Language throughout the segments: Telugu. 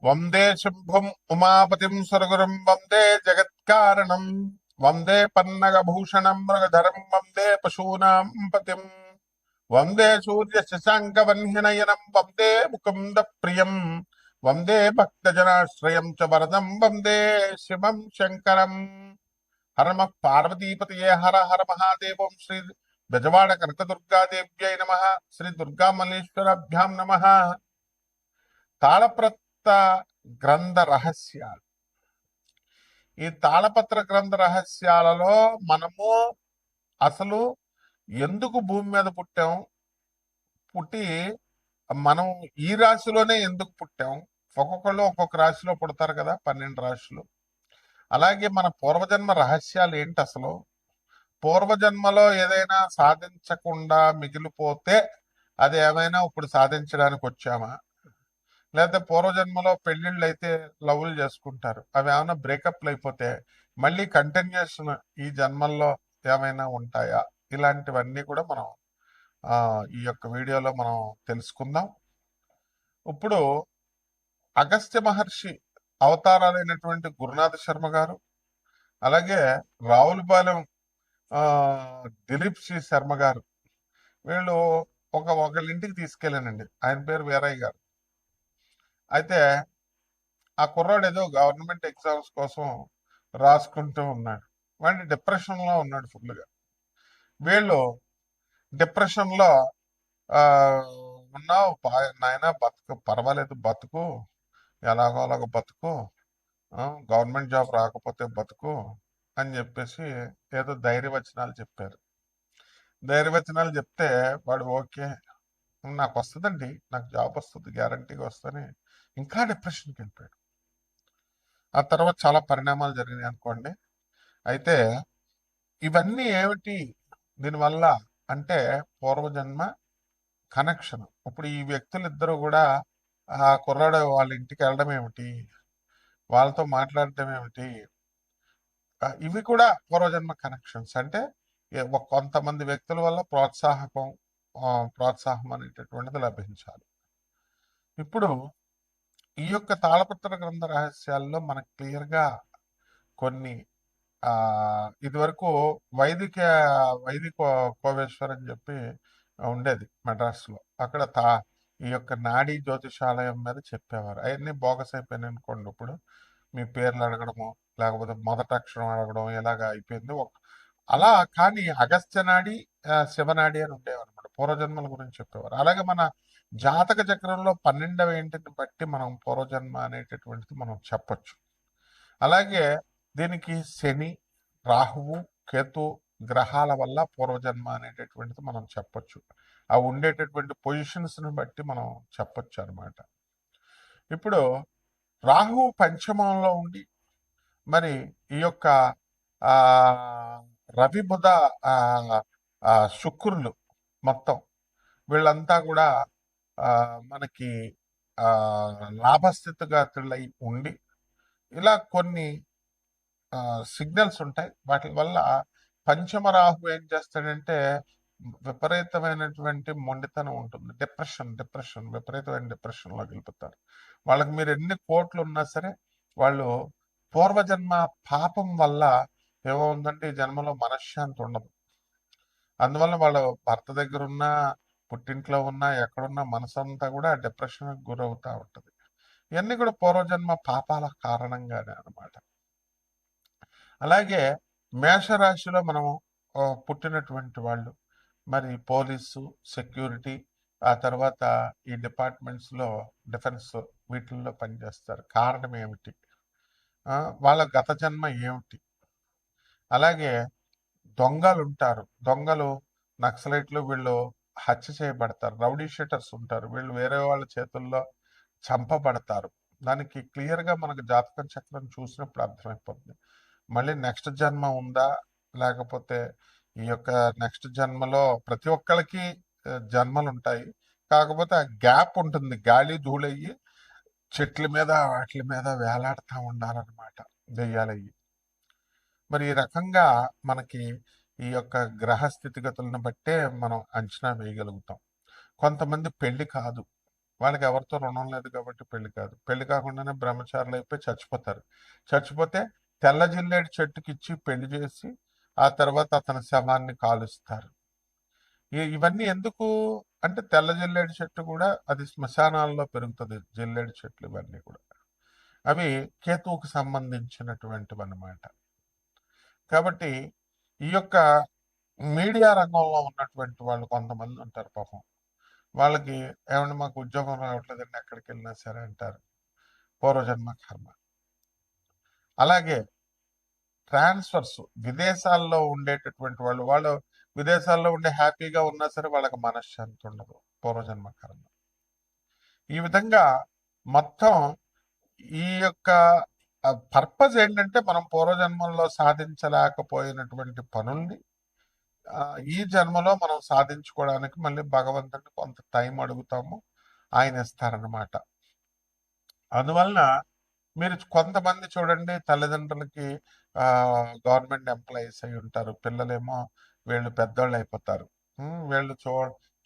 వందే శంభుం ఉమాపతిం సురగురుం వందే జగత్కారణం వందే పన్నగభూషణం మృగధరం వందే పశూనాం పతిం వందే సూర్య శశాంకవన్యనయనం వందే ముకుంద ప్రియం వందే భక్తజనాశ్రయం చ వరదం వందే శివం శంకరం. హర నమ పార్వతీపతయే హర హర మహాదేవం. శ్రీ బెజవాడ కనకదుర్గాదేవ్యై నమ. శ్రీ దుర్గామల్లేశ్వరాభ్యాం నమ. తాళప్రత గ్రంథ రహస్యాలు. ఈ తాళపత్ర గ్రంథ రహస్యాలలో మనము అసలు ఎందుకు భూమి మీద పుట్టాం, పుట్టి మనం ఈ రాశిలోనే ఎందుకు పుట్టాం, ఒక్కొక్కళ్ళు ఒక్కొక్క రాశిలో పుడతారు కదా, 12 రాశులు. అలాగే మన పూర్వజన్మ రహస్యాలు ఏంటి, అసలు పూర్వజన్మలో ఏదైనా సాధించకుండా మిగిలిపోతే అది ఏమైనా ఇప్పుడు సాధించడానికి వచ్చామా, లేకపోతే పూర్వజన్మలో పెళ్లిళ్ళు అయితే లవ్లు చేసుకుంటారు, అవి ఏమైనా బ్రేకప్లు అయిపోతే మళ్ళీ కంటిన్యూషన్ ఈ జన్మల్లో ఏమైనా ఉంటాయా, ఇలాంటివన్నీ కూడా మనం ఈ యొక్క వీడియోలో మనం తెలుసుకుందాం. ఇప్పుడు అగస్త్య మహర్షి అవతారాలైనటువంటి గురునాథ శర్మ గారు, అలాగే రావులపాలెం దిలీప్ సి శర్మ గారు, వీళ్ళు ఒకళ్ళ ఇంటికి తీసుకెళ్ళానండి. ఆయన పేరు వీరయ్య గారు. అయితే ఆ కుర్రాడు ఏదో గవర్నమెంట్ ఎగ్జామ్స్ కోసం రాసుకుంటూ ఉన్నాడు. వాడి డిప్రెషన్లో ఉన్నాడు ఫుల్గా. వీళ్ళు డిప్రెషన్లో ఆ ఉన్నావు నాయన, బతుకు పర్వాలేదు, బతుకు ఎలాగో అలాగో బతుకు, గవర్నమెంట్ జాబ్ రాకపోతే బతుకు అని చెప్పేసి ఏదో ధైర్యవచనాలు చెప్పారు. ధైర్యవచనాలు చెప్తే వాడు ఓకే, నాకు వస్తుందండి, నాకు జాబ్ వస్తుంది, గ్యారంటీగా వస్తుంది, ఇంకా డిప్రెషన్కి వెళ్ళిపోయాడు. ఆ తర్వాత చాలా పరిణామాలు జరిగినాయి అనుకోండి. అయితే ఇవన్నీ ఏమిటి దీనివల్ల అంటే పూర్వజన్మ కనెక్షన్. ఇప్పుడు ఈ వ్యక్తులు ఇద్దరు కూడా ఆ కుర్రాడు వాళ్ళ ఇంటికి వెళ్ళడం ఏమిటి, వాళ్ళతో మాట్లాడటం ఏమిటి, ఇవి కూడా పూర్వజన్మ కనెక్షన్స్. అంటే కొంతమంది వ్యక్తుల వల్ల ప్రోత్సాహం అనేటటువంటిది లభించాలి. ఇప్పుడు ఈ యొక్క తాళపత్ర గ్రంథ రహస్యాల్లో మనకు క్లియర్గా కొన్ని ఇదివరకు వైదిక కోవేశ్వర్ అని చెప్పి ఉండేది మెడ్రాస్లో. అక్కడ ఈ యొక్క నాడీ జ్యోతిషాలయం మీద చెప్పేవారు. అవన్నీ బోగస్ అయిపోయినాయి అనుకోండి. ఇప్పుడు మీ పేర్లు అడగడము, లేకపోతే మొదటి అక్షరం అడగడం, ఇలాగా అయిపోయింది. అలా కానీ అగస్త్య నాడి, శివనాడి అని ఉండేవారు అనమాట. పూర్వజన్మల గురించి చెప్పేవారు. అలాగే మన జాతక చక్రంలో 12వ ఇంటిని బట్టి మనం పూర్వజన్మ అనేటటువంటిది మనం చెప్పొచ్చు. అలాగే దీనికి శని, రాహువు, కేతు గ్రహాల వల్ల పూర్వజన్మ అనేటటువంటిది మనం చెప్పొచ్చు. అవి ఉండేటటువంటి పొజిషన్స్ని బట్టి మనం చెప్పొచ్చు అనమాట. ఇప్పుడు రాహు పంచమంలో ఉండి మరి ఈ యొక్క రవి బుధ శుక్రులు మొత్తం వీళ్ళంతా కూడా మనకి లాభస్థితిగతులై ఉండి ఇలా కొన్ని సిగ్నల్స్ ఉంటాయి. వాటి వల్ల పంచమ రాహు ఏం చేస్తాడంటే విపరీతమైనటువంటి మొండితనం ఉంటుంది. డిప్రెషన్ విపరీతమైన డిప్రెషన్లో వెళ్ళిపోతారు. వాళ్ళకి మీరు ఎన్ని కోట్లు ఉన్నా సరే వాళ్ళు పూర్వజన్మ పాపం వల్ల ఏమవుందంటే ఈ జన్మలో మనశ్శాంతి ఉండదు. అందువల్ల వాళ్ళు భర్త దగ్గర ఉన్నా, పుట్టింట్లో ఉన్నా, ఎక్కడున్నా మనసంతా కూడా డిప్రెషన్కి గురవుతూ ఉంటుంది. ఇవన్నీ కూడా పూర్వజన్మ పాపాల కారణంగానే అనమాట. అలాగే మేషరాశిలో మనం పుట్టినటువంటి వాళ్ళు మరి పోలీసు, సెక్యూరిటీ, ఆ తర్వాత ఈ డిపార్ట్మెంట్స్లో డిఫెన్స్ వీటిల్లో పనిచేస్తారు. కారణం ఏమిటి, వాళ్ళ గత జన్మ ఏమిటి. అలాగే దొంగలు ఉంటారు. దొంగలు, నక్సలైట్లు వీళ్ళు హత్య చేయబడతారు. రౌడీ షీటర్స్ ఉంటారు, వీళ్ళు వేరే వాళ్ళ చేతుల్లో చంపబడతారు. దానికి క్లియర్గా మనకు జాతకం చక్రం చూసినప్పుడు అర్థమైపోతుంది. మళ్ళీ నెక్స్ట్ జన్మ ఉందా, లేకపోతే ఈ యొక్క నెక్స్ట్ జన్మలో ప్రతి ఒక్కరికి జన్మలు ఉంటాయి. కాకపోతే ఆ గ్యాప్ ఉంటుంది, గాలి ధూళయ్యి చెట్ల మీద వాటి మీద వేలాడుతూ ఉండాలన్నమాట దెయ్యాలయ్యి. మరి ఈ రకంగా మనకి ఈ యొక్క గ్రహ స్థితిగతులను బట్టే మనం అంచనా వేయగలుగుతాం. కొంతమంది పెళ్లి కాదు, వాళ్ళకి ఎవరితో రుణం లేదు కాబట్టి పెళ్లి కాదు. పెళ్లి కాకుండానే బ్రహ్మచారులు అయిపోయి చచ్చిపోతారు. చచ్చిపోతే తెల్ల జిల్లేడు చెట్టుకిచ్చి పెళ్లి చేసి ఆ తర్వాత అతని శవాన్ని కాలుస్తారు. ఇవన్నీ ఎందుకు అంటే తెల్ల జిల్లేడు చెట్టు కూడా అది శ్మశానాల్లో పెరుగుతుంది. జిల్లేడు చెట్లు ఇవన్నీ కూడా అవి కేతువుకు సంబంధించినటువంటివి అన్నమాట. కాబట్టి ఈ యొక్క మీడియా రంగంలో ఉన్నటువంటి వాళ్ళు కొంతమంది ఉంటారు పాపం. వాళ్ళకి ఏమంటే మాకు ఉద్యోగం రావట్లేదండి, ఎక్కడికి వెళ్ళినా సరే అంటారు. పూర్వజన్మ కర్మ. అలాగే ట్రాన్స్ఫర్స్ విదేశాల్లో ఉండేటటువంటి వాళ్ళు విదేశాల్లో ఉండే హ్యాపీగా ఉన్నా సరే వాళ్ళకి మనశ్శాంతి ఉండదు. పూర్వజన్మ కర్మ. ఈ విధంగా మొత్తం ఈ యొక్క పర్పస్ ఏంటంటే మనం పూర్వజన్మల్లో సాధించలేకపోయినటువంటి పనుల్ని ఈ జన్మలో మనం సాధించుకోవడానికి మళ్ళీ భగవంతుడిని కొంత టైం అడుగుతాము, ఆయన ఇస్తారనమాట. అందువలన మీరు కొంతమంది చూడండి, తల్లిదండ్రులకి గవర్నమెంట్ ఎంప్లాయీస్ అయి ఉంటారు, పిల్లలేమో వీళ్ళు పెద్దోళ్ళు అయిపోతారు. వీళ్ళు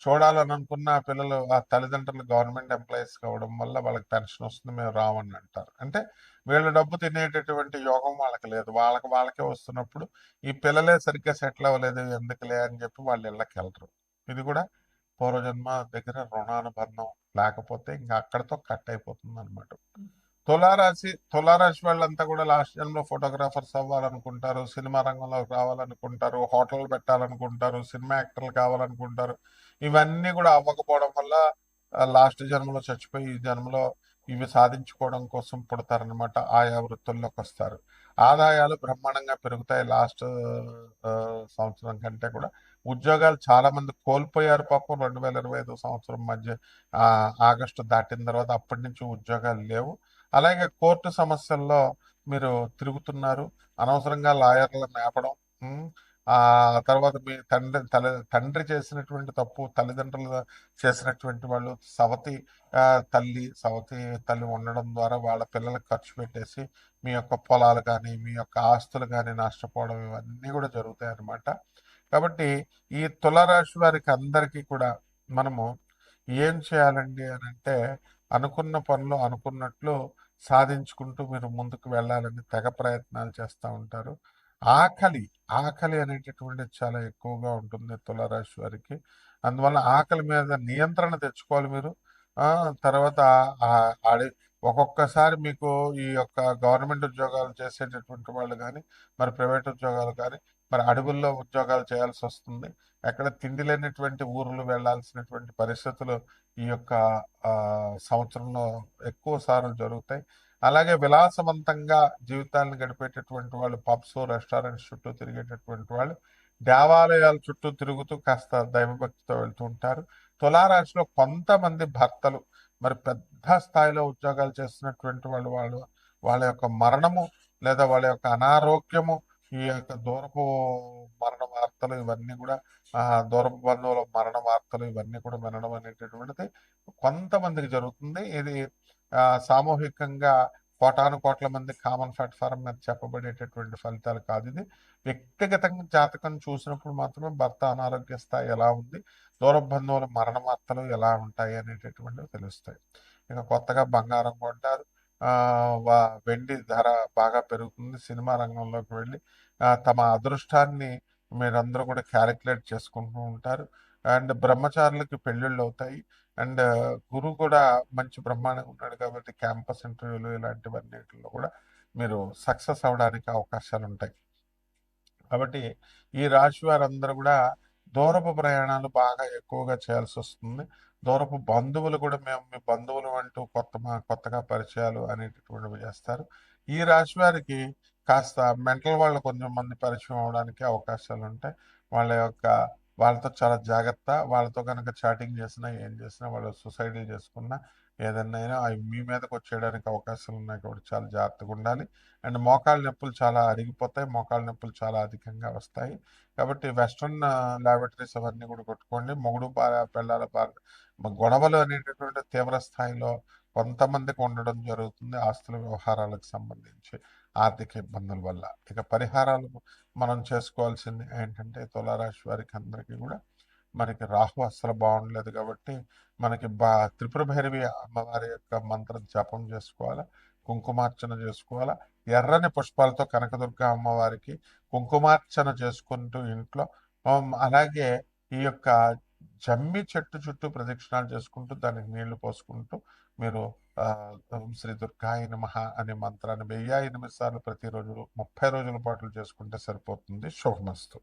చూడాలని అనుకున్న పిల్లలు ఆ తల్లిదండ్రులు గవర్నమెంట్ ఎంప్లాయీస్ కావడం వల్ల వాళ్ళకి పెన్షన్ వస్తుంది, మేము రావని అంటారు. అంటే వీళ్ళ డబ్బు తినేటటువంటి యోగం వాళ్ళకి లేదు. వాళ్ళకే వస్తున్నప్పుడు ఈ పిల్లలే సరిగ్గా సెటిల్ అవ్వలేదు ఎందుకులే అని చెప్పి వాళ్ళు ఇళ్ళకి వెళ్ళరు. ఇది కూడా పూర్వజన్మ దగ్గర రుణానుబంధం లేకపోతే ఇంకా అక్కడితో కట్ అయిపోతుంది అనమాట. తులారాశి వాళ్ళంతా కూడా లాస్ట్ జన్మలో ఫోటోగ్రాఫర్స్ అవ్వాలనుకుంటారు, సినిమా రంగంలోకి రావాలనుకుంటారు, హోటల్ పెట్టాలనుకుంటారు, సినిమా యాక్టర్లు కావాలనుకుంటారు. ఇవన్నీ కూడా అవ్వకపోవడం వల్ల లాస్ట్ జన్మలో చచ్చిపోయి ఈ జన్మలో ఇవి సాధించుకోవడం కోసం పుడతారనమాట. ఆయా వృత్తుల్లోకి వస్తారు. ఆదాయాలు బ్రహ్మాండంగా పెరుగుతాయి. లాస్ట్ సంవత్సరం కంటే కూడా ఉద్యోగాలు చాలా మంది కోల్పోయారు పాపం. 2025 సంవత్సరం మధ్య ఆగస్టు దాటిన తర్వాత అప్పటి నుంచి ఉద్యోగాలు లేవు. అలాగే కోర్టు సమస్యల్లో మీరు తిరుగుతున్నారు, అనవసరంగా లాయర్లను మేపడం. ఆ తర్వాత మీ తండ్రి చేసినటువంటి తప్పు, తల్లిదండ్రులు చేసినటువంటి వాళ్ళు సవతి తల్లి ఉండడం ద్వారా వాళ్ళ పిల్లలకు ఖర్చు పెట్టేసి మీ యొక్క పొలాలు కానీ మీ యొక్క ఆస్తులు కానీ నష్టపోవడం ఇవన్నీ కూడా జరుగుతాయి అన్నమాట. కాబట్టి ఈ తులారాశి వారికి అందరికీ కూడా మనము ఏం చేయాలండి అని అంటే, అనుకున్న పనులు అనుకున్నట్లు సాధించుకుంటూ మీరు ముందుకు వెళ్ళాలని తెగ ప్రయత్నాలు చేస్తూ ఉంటారు. ఆకలి ఆకలి అనేటటువంటిది చాలా ఎక్కువగా ఉంటుంది తులారాశి వారికి. అందువల్ల ఆకలి మీద నియంత్రణ తెచ్చుకోవాలి మీరు. తర్వాత ఆడి ఒక్కొక్కసారి మీకు ఈ యొక్క గవర్నమెంట్ ఉద్యోగాలు చేసేటటువంటి వాళ్ళు కానీ, మరి ప్రైవేట్ ఉద్యోగాలు కానీ, మరి అడవుల్లో ఉద్యోగాలు చేయాల్సి వస్తుంది. ఎక్కడ తిండి లేనటువంటి ఊర్లు వెళ్లాల్సినటువంటి పరిస్థితులు ఈ యొక్క సంవత్సరంలో ఎక్కువ సార్లు జరుగుతాయి. అలాగే విలాసవంతంగా జీవితాలను గడిపేటటువంటి వాళ్ళు పబ్స్, రెస్టారెంట్స్ చుట్టూ తిరిగేటటువంటి వాళ్ళు దేవాలయాల చుట్టూ తిరుగుతూ కాస్త దైవభక్తితో వెళ్తూ ఉంటారు. తులారాశిలో కొంతమంది భర్తలు మరి పెద్ద స్థాయిలో ఉద్యోగాలు చేస్తున్నటువంటి వాళ్ళ యొక్క మరణము లేదా వాళ్ళ యొక్క అనారోగ్యము, ఈ యొక్క దూరపు మరణ వార్తలు ఇవన్నీ కూడా దూరపు బంధువుల మరణ వార్తలు ఇవన్నీ కూడా వినడం అనేటటువంటిది కొంతమందికి జరుగుతుంది. ఇది సామూహికంగా కోటాను కోట్ల మంది కామన్ ప్లాట్ఫారం మీద చెప్పబడేటటువంటి ఫలితాలు కాదు. ఇది వ్యక్తిగతంగా జాతకం చూసినప్పుడు మాత్రమే భర్త అనారోగ్య స్థాయి ఎలా ఉంది, దూర బంధువుల మరణ వార్తలు ఎలా ఉంటాయి అనేటటువంటివి తెలుస్తాయి. ఇక కొత్తగా బంగారం కొంటారు, వెండి ధర బాగా పెరుగుతుంది. సినిమా రంగంలోకి వెళ్ళి తమ అదృష్టాన్ని మీరందరూ కూడా క్యాలిక్యులేట్ చేసుకుంటూ ఉంటారు. అండ్ బ్రహ్మచారులకి పెళ్ళిళ్ళు అవుతాయి. అండ్ గురువు కూడా మంచి బ్రహ్మాండంగా ఉన్నాడు కాబట్టి క్యాంపస్ ఇంటర్వ్యూలు ఇలాంటివన్నిటిలో కూడా మీరు సక్సెస్ అవడానికి అవకాశాలు ఉంటాయి. కాబట్టి ఈ రాశి వారందరూ కూడా దూరపు ప్రయాణాలు బాగా ఎక్కువగా చేయాల్సి వస్తుంది. దూరపు బంధువులు కూడా మేము మీ బంధువులు అంటూ కొత్తగా పరిచయాలు అనేటటువంటివి చేస్తారు. ఈ రాశి వారికి కాస్త మెంటల్ వాళ్ళు కొంచెం మంది పరిచయం అవడానికి అవకాశాలు ఉంటాయి. వాళ్ళతో చాలా జాగ్రత్త. వాళ్ళతో కనుక చాటింగ్ చేసినా ఏం చేసినా వాళ్ళు సూసైడ్లు చేసుకున్నా ఏదన్నా అవి మీ మీదకి వచ్చేయడానికి అవకాశాలు ఉన్నాయి కాబట్టి చాలా జాగ్రత్తగా ఉండాలి. అండ్ మోకాళ్ళ నొప్పులు చాలా అరిగిపోతాయి, మోకాళ్ళ నొప్పులు చాలా అధికంగా వస్తాయి. కాబట్టి వెస్ట్రన్ ల్యాబొరేటరీస్ అవన్నీ కూడా కొట్టుకోండి. మొగుడు పిల్లల గొడవలు అనేటటువంటి తీవ్ర స్థాయిలో కొంతమందికి ఉండడం జరుగుతుంది ఆస్తుల వ్యవహారాలకు సంబంధించి ఆర్థిక ఇబ్బందుల వల్ల. ఇక పరిహారాలు మనం చేసుకోవాల్సింది ఏంటంటే తులారాశి వారికి అందరికీ కూడా మనకి రాహు అస్సలు బాగుండలేదు కాబట్టి మనకి త్రిపుర భైరవి అమ్మవారి యొక్క మంత్రం జపం చేసుకోవాలా, కుంకుమార్చన చేసుకోవాలా. ఎర్రని పుష్పాలతో కనకదుర్గ అమ్మవారికి కుంకుమార్చన చేసుకుంటూ ఇంట్లో అలాగే ఈ యొక్క జమ్మి చెట్టు చుట్టూ ప్రదక్షిణాలు చేసుకుంటూ దానికి నీళ్లు పోసుకుంటూ మీరు ఓం శ్రీ దుర్గాయ నమః అనే మంత్రాన్ని 1008 సార్లు ప్రతిరోజు 30 రోజుల పాటు చేసుకుంటే సరిపోతుంది. శుభమస్తు.